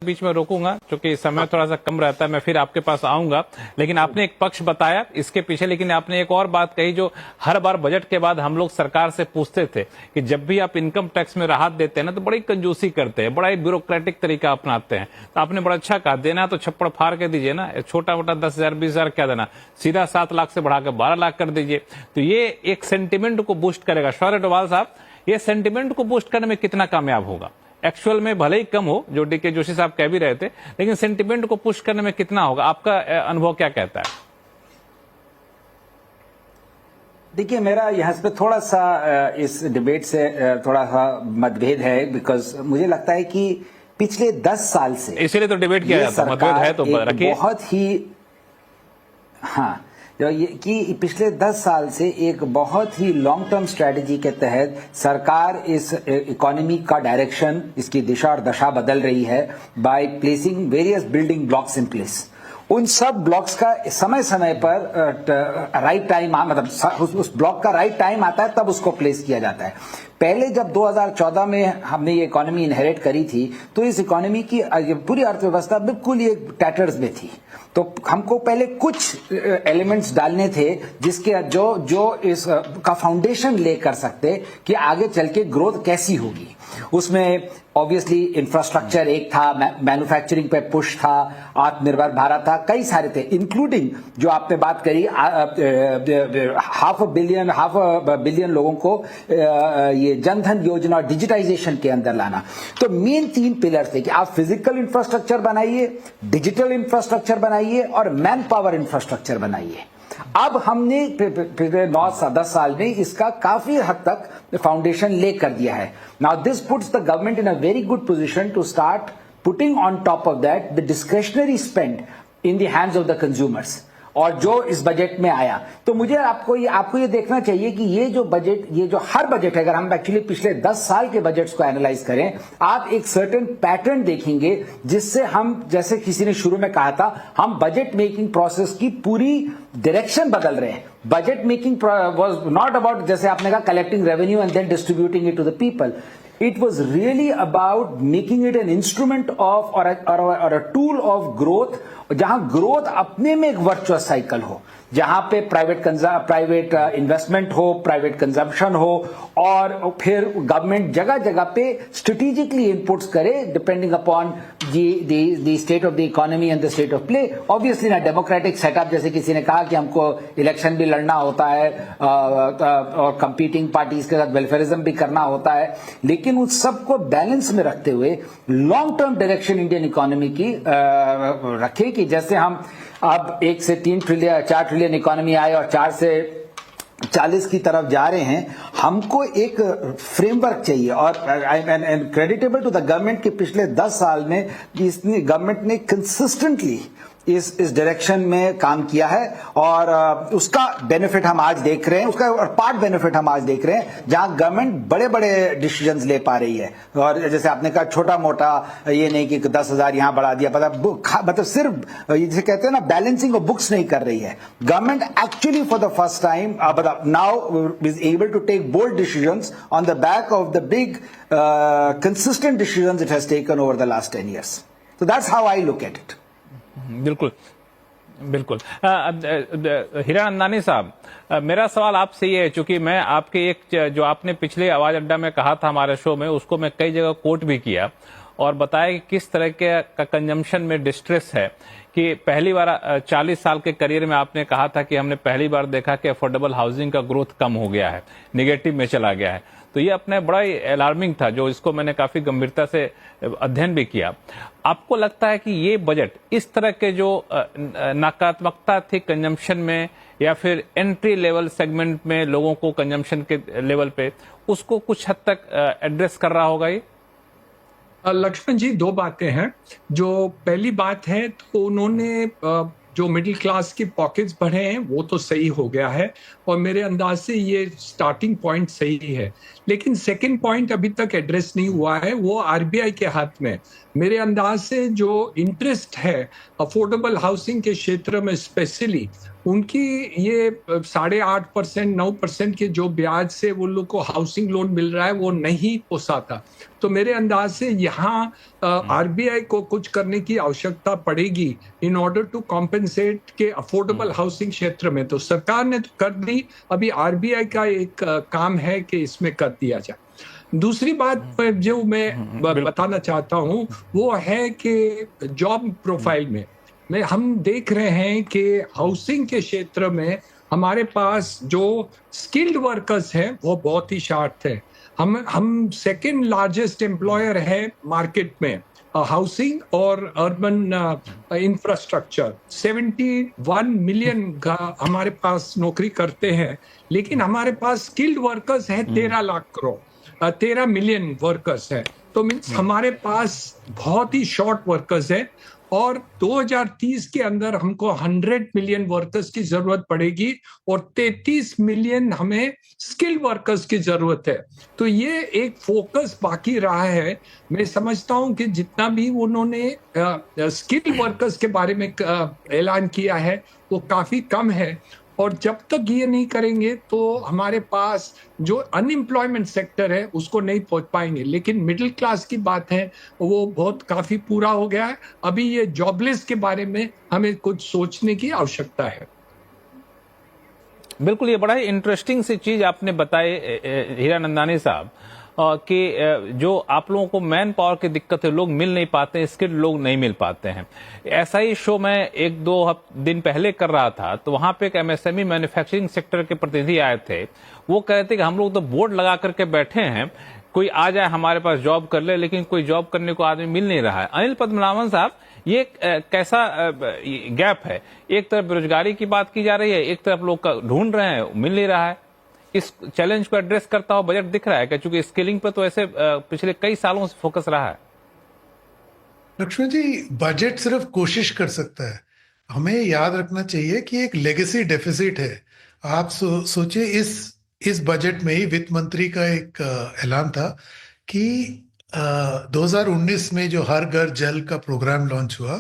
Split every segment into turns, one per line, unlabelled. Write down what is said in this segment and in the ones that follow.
बीच में रोकूंगा क्योंकि समय थोड़ा सा कम रहता है, मैं फिर आपके पास आऊंगा। लेकिन आपने एक पक्ष बताया इसके पीछे, लेकिन आपने एक और बात कही जो हर बार बजट के बाद हम लोग सरकार से पूछते थे कि जब भी आप इनकम टैक्स में राहत देते हैं ना तो बड़ी कंजूसी करते हैं, बड़ा ही ब्यूरोक्रेटिक तरीका अपनाते हैं। तो आपने बड़ा अच्छा कहा, देना तो छप्पड़ फाड़ के दीजिए ना, छोटा मोटा 10,000 20,000 क्या देना, सीधा 7 लाख से बढ़ाकर 12 लाख कर दीजिए। तो ये एक सेंटिमेंट को बूस्ट करेगा। शौर्य डोभाल साहब, ये सेंटिमेंट को बूस्ट करने में कितना कामयाब होगा? एक्चुअल में भले ही कम हो, जो डीके जोशी साहब कह भी रहे थे, लेकिन सेंटिमेंट को पुश करने में कितना होगा? आपका अनुभव क्या कहता है?
देखिए, मेरा यहाँ पे थोड़ा सा इस डिबेट से थोड़ा सा मतभेद है, बिकॉज मुझे लगता है कि पिछले 10 साल से
इसीलिए तो डिबेट किया जाता है। मतभेद है तो रखिए।
बहुत ही कि पिछले 10 साल से एक बहुत ही लॉन्ग टर्म स्ट्रेटजी के तहत सरकार इस इकोनॉमी का डायरेक्शन, इसकी दिशा और दशा बदल रही है by placing various building blocks in place. उन सब ब्लॉक्स का समय समय पर राइट टाइम, मतलब उस ब्लॉक का राइट टाइम आता है तब उसको प्लेस किया जाता है। पहले जब 2014 में हमने ये इकोनॉमी इनहेरिट करी थी तो इस इकोनॉमी की पूरी अर्थव्यवस्था बिल्कुल ये टैटर्स में थी। तो हमको पहले कुछ एलिमेंट्स डालने थे जिसके जो इस का फाउंडेशन ले कर सकते कि आगे चल के ग्रोथ कैसी होगी। उसमें ऑब्वियसली इंफ्रास्ट्रक्चर एक था, मैन्युफैक्चरिंग पे पुश था, आत्मनिर्भर भारत था, कई सारे थे, इंक्लूडिंग जो आपने बात करी हाफ बिलियन लोगों को ये जनधन योजना और डिजिटाइजेशन के अंदर लाना। तो मेन 3 पिलर थे कि आप फिजिकल इंफ्रास्ट्रक्चर बनाइए, डिजिटल इंफ्रास्ट्रक्चर बनाइए और मैन पावर इंफ्रास्ट्रक्चर बनाइए। अब हमने पिछले 9-10 साल में इसका काफी हद तक फाउंडेशन ले कर दिया है। Now this puts the government in a very good position to start putting on top of that the discretionary spend in the hands of the consumers. और जो इस बजट में आया, तो मुझे आपको ये देखना चाहिए कि ये जो हर बजट है, अगर हम एक्चुअली पिछले 10 साल के बजट्स को एनालाइज करें, आप एक सर्टेन पैटर्न देखेंगे जिससे हम, जैसे किसी ने शुरू में कहा था, हम बजट मेकिंग प्रोसेस की पूरी डायरेक्शन बदल रहे हैं। Budget making was not about, जैसे आपने कहा, collecting revenue and then distributing it to the people. It was really about making it an instrument of or a tool of growth, जहां growth अपने में एक वर्चुअस साइकिल हो, जहां पे प्राइवेट इन्वेस्टमेंट हो, प्राइवेट कंजम्पशन हो, और फिर गवर्नमेंट जगह जगह पे स्ट्रेटेजिकली इनपुट्स करे depending upon the state of the economy and the state of play. Obviously ना डेमोक्रेटिक सेटअप, जैसे किसी ने कहा कि हमको इलेक्शन भी लड़ना होता है और कंपीटिंग पार्टीज के साथ वेलफेयरिज्म भी करना होता है, लेकिन उस सबको बैलेंस में रखते हुए long term direction Indian economy की रखें कि जैसे हम अब 1 से 4 ट्रिलियन इकोनॉमी आए और 4 से 40 की तरफ जा रहे हैं। हमको एक फ्रेमवर्क चाहिए और I am creditable to the government कि पिछले 10 साल में गवर्नमेंट ने कंसिस्टेंटली इस डायरेक्शन में काम किया है और उसका बेनिफिट हम आज देख रहे हैं, उसका और पार्ट बेनिफिट हम आज देख रहे हैं, जहां गवर्नमेंट बड़े बड़े डिसीजंस ले पा रही है। और जैसे आपने कहा, छोटा मोटा ये नहीं कि 10,000 यहां बढ़ा दिया, मतलब सिर्फ जिसे कहते हैं ना, बैलेंसिंग ऑफ बुक्स नहीं कर रही है government. Actually for the first time now is able to take bold decisions on the back of the big consistent decisions it has taken over the last 10 years। So that's how I look at it।
बिल्कुल बिल्कुल। हीरानंदानी साहब, मेरा सवाल आपसे ये है, चूंकि मैं आपके एक जो आपने पिछले आवाज अड्डा में कहा था हमारे शो में, उसको मैं कई जगह कोट भी किया और बताया कि किस तरह के का कंजम्पशन में डिस्ट्रेस है। कि पहली बार 40 साल के करियर में आपने कहा था कि हमने पहली बार देखा कि अफोर्डेबल हाउसिंग का ग्रोथ कम हो गया है, निगेटिव में चला गया है। तो ये अपने बड़ा ही अलार्मिंग था, जो इसको मैंने काफी गंभीरता से अध्ययन भी किया। आपको लगता है कि ये बजट इस तरह के जो नकारात्मकता थी कंजम्पशन में, या फिर एंट्री लेवल सेगमेंट में लोगों को कंजम्पशन के लेवल पे, उसको कुछ हद तक एड्रेस कर रहा होगा? ये
लक्ष्मण जी, 2 बातें हैं। जो पहली बात है, तो उन्होंने जो मिडिल क्लास की पॉकेट्स बढ़े हैं वो तो सही हो गया है और मेरे अंदाज से ये स्टार्टिंग पॉइंट सही है। लेकिन सेकंड पॉइंट अभी तक एड्रेस नहीं हुआ है, वो आरबीआई के हाथ में। मेरे अंदाज से जो इंटरेस्ट है अफोर्डेबल हाउसिंग के क्षेत्र में स्पेशली, उनकी ये 8.5%, 9% के जो ब्याज से वो लोग को हाउसिंग लोन मिल रहा है वो नहीं पोसाता। तो मेरे अंदाज से यहाँ आरबीआई को कुछ करने की आवश्यकता पड़ेगी इन ऑर्डर टू कॉम्पेंसेट के अफोर्डेबल हाउसिंग क्षेत्र में। तो सरकार ने तो कर दी, अभी आरबीआई का एक काम है कि इसमें कर दिया जाए। दूसरी बात जो मैं बताना चाहता हूँ वो है कि जॉब प्रोफाइल में हम देख रहे हैं कि हाउसिंग के क्षेत्र में हमारे पास जो स्किल्ड वर्कर्स हैं वो बहुत ही शॉर्ट है। हम सेकंड लार्जेस्ट एम्प्लॉयर है मार्केट में हाउसिंग और अर्बन इंफ्रास्ट्रक्चर। 71 मिलियन का हमारे पास नौकरी करते हैं, लेकिन हमारे पास स्किल्ड वर्कर्स है 13 लाख करोड़, 13 मिलियन वर्कर्स है। तो मीन्स हमारे पास बहुत ही शॉर्ट वर्कर्स है और 2030 के अंदर हमको 100 मिलियन वर्कर्स की जरूरत पड़ेगी और 33 मिलियन हमें स्किल्ड वर्कर्स की जरूरत है। तो ये एक फोकस बाकी रहा है। मैं समझता हूं कि जितना भी उन्होंने स्किल्ड वर्कर्स के बारे में ऐलान किया है वो काफी कम है, और जब तक ये नहीं करेंगे तो हमारे पास जो अनएम्प्लॉयमेंट सेक्टर है उसको नहीं पहुंच पाएंगे। लेकिन मिडिल क्लास की बात है वो बहुत काफी पूरा हो गया है। अभी ये जॉबलेस के बारे में हमें कुछ सोचने की आवश्यकता है।
बिल्कुल, ये बड़ा ही इंटरेस्टिंग सी चीज आपने बताई हीरानंदानी साहब कि जो आप लोगों को मैन पावर की दिक्कत है, लोग मिल नहीं पाते, स्किल्ड लोग नहीं मिल पाते हैं। ऐसा ही शो मैं 1-2 दिन पहले कर रहा था, तो वहां पे एक एमएसएमई मैन्युफैक्चरिंग सेक्टर के प्रतिनिधि आए थे। वो कह रहे थे कि हम लोग तो बोर्ड लगा करके बैठे हैं, कोई आ जाए हमारे पास जॉब कर ले, लेकिन कोई जॉब करने को आदमी मिल नहीं रहा है। अनिल पद्मनाभन साहब, ये कैसा गैप है? एक तरफ बेरोजगारी की बात की जा रही है, एक तरफ लोग ढूंढ रहे हैं, मिल नहीं रहा है। इस चैलेंज को एड्रेस करता हुआ बजट दिख रहा है क्या? क्योंकि स्किलिंग पर तो ऐसे पिछले कई सालों से फोकस रहा है।
लक्ष्मण जी, बजट सिर्फ कोशिश कर सकता है। हमें याद रखना चाहिए कि एक लेगेसी डेफिसिट है। आप सोचिए, इस बजट में ही वित्त मंत्री का एक ऐलान था कि 2019 में जो हर घर जल का प्रोग्राम लॉन्च हुआ,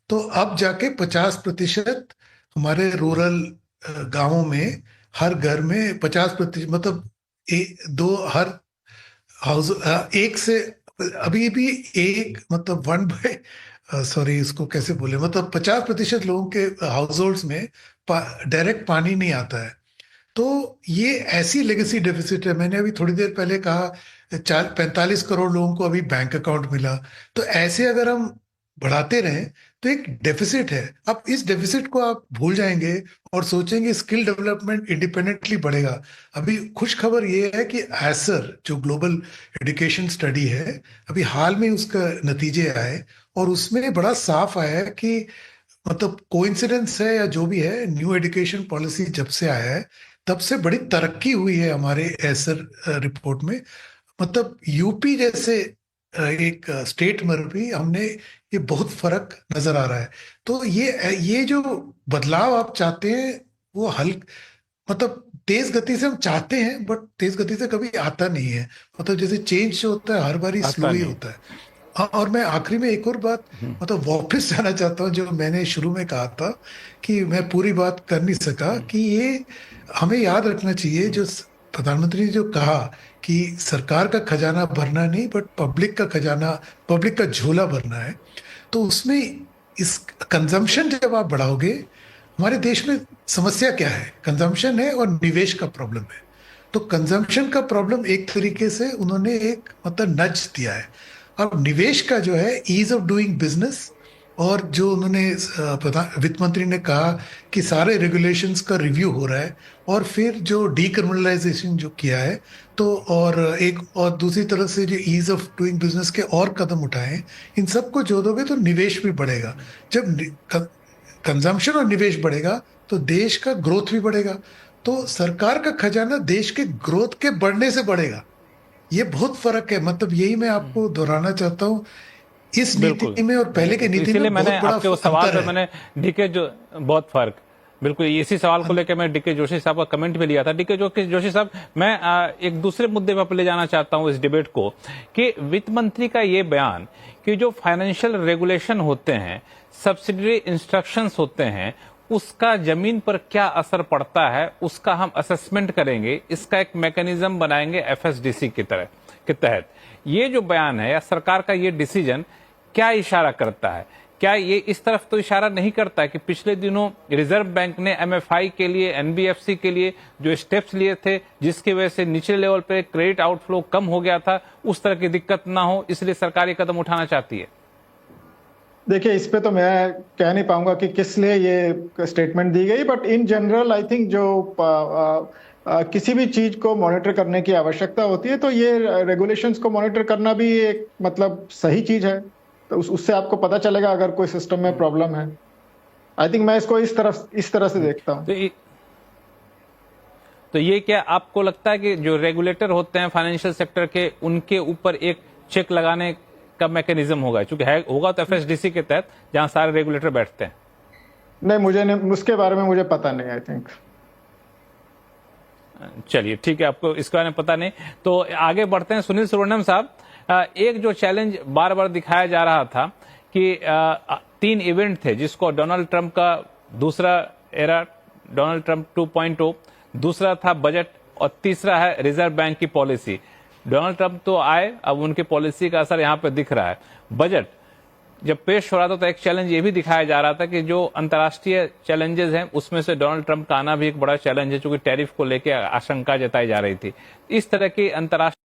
तो अब जाके 50% हमारे रूरल गांवों में हर घर में 50%, मतलब हर हाउस एक से अभी भी एक, मतलब 1/, इसको कैसे बोले, मतलब 50% लोगों के हाउस होल्ड्स में डायरेक्ट पानी नहीं आता है। तो ये ऐसी लेगेसी डेफिसिट है। मैंने अभी थोड़ी देर पहले कहा 45 करोड़ लोगों को अभी बैंक अकाउंट मिला। तो ऐसे अगर हम बढ़ाते रहें तो एक डेफिसिट है। अब इस डेफिसिट को आप भूल जाएंगे और सोचेंगे स्किल डेवलपमेंट इंडिपेंडेंटली बढ़ेगा। अभी खुश खबर ये है कि एसर जो ग्लोबल एजुकेशन स्टडी है, अभी हाल में उसका नतीजे आए और उसमें बड़ा साफ आया है कि, मतलब कोइंसिडेंस है या जो भी है, न्यू एजुकेशन पॉलिसी जब से आया है तब से बड़ी तरक्की हुई है हमारे एसर रिपोर्ट में। मतलब यूपी जैसे एक स्टेट में भी हमने ये बहुत फर्क नजर आ रहा है। तो ये जो बदलाव आप चाहते हैं वो मतलब तेज गति से हम चाहते हैं, बट तेज गति से कभी आता नहीं है। मतलब जैसे चेंज जो होता है हर बार स्लो ही होता है। और मैं आखिरी में एक और बात मतलब वापस जाना चाहता हूँ, जो मैंने शुरू में कहा था कि मैं पूरी बात कर नहीं सका, कि ये हमें याद रखना चाहिए जो प्रधानमंत्री ने जो कहा कि सरकार का खजाना भरना नहीं बट पब्लिक का खजाना, पब्लिक का झोला भरना है। तो उसमें इस कंजम्पशन जब आप बढ़ाओगे, हमारे देश में समस्या क्या है? कंजम्पशन है और निवेश का प्रॉब्लम है। तो कंजम्पशन का प्रॉब्लम एक तरीके से उन्होंने एक मतलब नज दिया है। अब निवेश का जो है ईज ऑफ डूइंग बिजनेस, और जो उन्होंने वित्त मंत्री ने कहा कि सारे रेगुलेशंस का रिव्यू हो रहा है, और फिर जो डीक्रिमिनलाइजेशन जो किया है, तो और दूसरी तरफ से जो ईज ऑफ डूइंग बिजनेस के और कदम उठाए, इन सबको जोड़ोगे तो निवेश भी बढ़ेगा। जब कंजम्पशन और निवेश बढ़ेगा तो देश का ग्रोथ भी बढ़ेगा। तो सरकार का खजाना देश के ग्रोथ के बढ़ने से बढ़ेगा। ये बहुत फर्क है। मतलब यही मैं आपको दोहराना चाहता हूँ, इस नीति में और पहले की नीति में बहुत बड़ा
आपके उस सवाल
अंतर
पे
है।
मैंने डीके जो बहुत फर्क, बिल्कुल इसी सवाल को लेकर मैं डीके जोशी साहब का कमेंट भी लिया था। डीके जोशी साहब, मैं एक दूसरे मुद्दे पर ले जाना चाहता हूं इस डिबेट को, कि वित्त मंत्री का ये बयान कि जो फाइनेंशियल रेगुलेशन होते हैं, सब्सिडरी इंस्ट्रक्शंस होते हैं, उसका जमीन पर क्या असर पड़ता है उसका हम असेसमेंट करेंगे, इसका एक मैकेनिज्म बनाएंगे एफएसडीसी की तरह के तहत। ये जो बयान है या सरकार का ये डिसीजन क्या इशारा करता है? क्या ये इस तरफ तो इशारा नहीं करता है कि पिछले दिनों रिजर्व बैंक ने एमएफआई के लिए, एनबीएफसी के लिए जो स्टेप्स लिए थे, जिसकी वजह से निचले लेवल पे क्रेडिट आउटफ्लो कम हो गया था, उस तरह की दिक्कत ना हो, इसलिए सरकार ये कदम उठाना चाहती है?
देखिए, इस पे तो मैं कह नहीं पाऊंगा कि किस लिए ये स्टेटमेंट दी गई, but in general I think जो किसी भी चीज को मॉनिटर करने की आवश्यकता होती है तो ये रेगुलेशंस को मॉनिटर करना भी एक मतलब सही चीज है। तो उससे आपको पता चलेगा अगर कोई सिस्टम में प्रॉब्लम है। आई थिंक मैं इसको इस तरह से देखता हूँ।
तो ये क्या आपको लगता है कि जो रेगुलेटर होते हैं फाइनेंशियल सेक्टर के, उनके ऊपर एक चेक लगाने का मैकेनिज्म होगा? क्योंकि होगा तो एफएसडीसी के तहत, जहां सारे रेगुलेटर बैठते हैं।
नहीं, उसके बारे में मुझे पता नहीं। आई थिंक
चलिए ठीक है, आपको इसके बारे में पता नहीं, तो आगे बढ़ते हैं। सुनील सुब्रमण्यम साहब, एक जो चैलेंज बार बार दिखाया जा रहा था कि 3 इवेंट थे जिसको डोनाल्ड ट्रंप का दूसरा एरा, डोनाल्ड ट्रंप 2.0, दूसरा था बजट और तीसरा है रिजर्व बैंक की पॉलिसी। डोनाल्ड ट्रंप तो आए, अब उनकी पॉलिसी का असर यहां पे दिख रहा है। बजट जब पेश हो रहा था तो एक चैलेंज ये भी दिखाया जा रहा था कि जो अंतर्राष्ट्रीय चैलेंजेस हैं उसमें से डोनाल्ड ट्रंप का आना भी एक बड़ा चैलेंज है, क्योंकि टैरिफ को लेकर आशंका जताई जा रही थी। इस तरह की अंतर्राष्ट्रीय